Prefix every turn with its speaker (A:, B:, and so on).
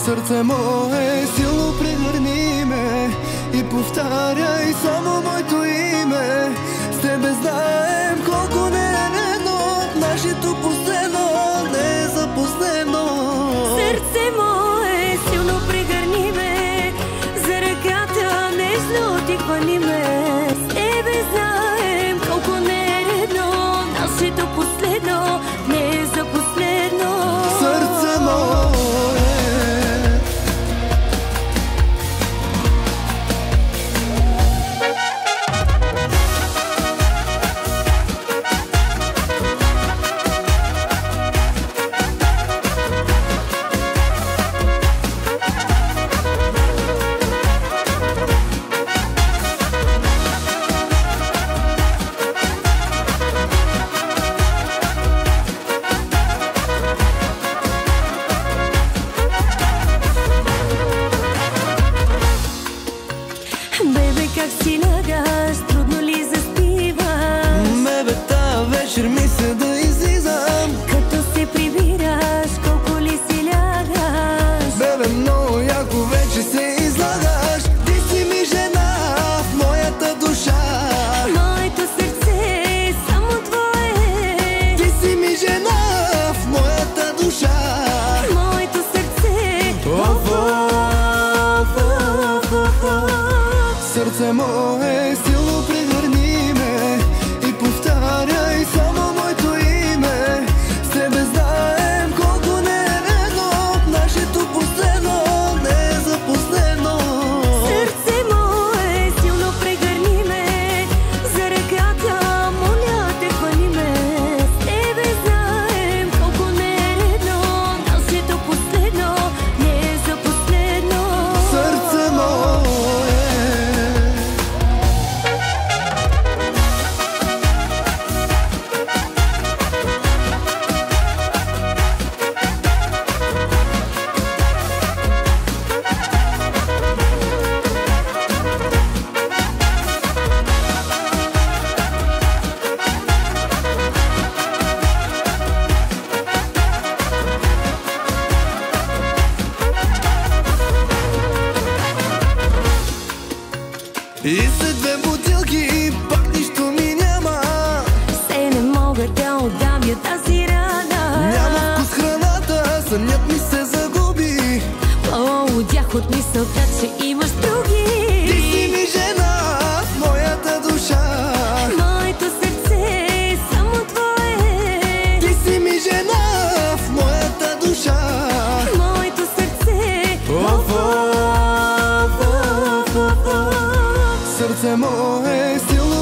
A: Сърце мое, силно прегърни ме и повтаряй само моето име. С тебе знаем колко не е редно, нашето последно не е за последно.
B: Сърце мое, силно прегърни ме, за ръката нежно ти хвани ме. С тебе знаем колко не е редно, нашето последно не е за последно.
A: Сърце мое.
B: Бебе, как си лягаш, трудно ли заспиваш?
A: Бебе, тая вечер ми се да излизам.
B: Като се прибираш, колко ли си лягаш?
A: Бебе, много яко вече се излагаш. Ти си ми жена в моята душа.
B: Моето сърце е само твое.
A: Ти си ми жена в моята душа.
B: Моето сърце
A: Сърце мое, силно прегърни ме и повтаряй само моето име. С тебе знаем колко не е редно, нашето последно не е за последно.
B: Сърце мое, силно прегърни ме, за ръката моля те хвани ме. С тебе знаем колко не е редно, нашето последно не е за последно.
A: Сърце мое. И след две бутилки пак нищо ми няма.
B: Се не мога да отдавя тази рана.
A: Няма вкус храната, сънят ми се загуби.
B: Полудях от мисълта, че имаш други.
A: Ти си ми жена в моята душа.
B: Моето сърце е само твое.
A: Ти си ми жена в моята душа.
B: Моето сърце
A: Сърце мое, силно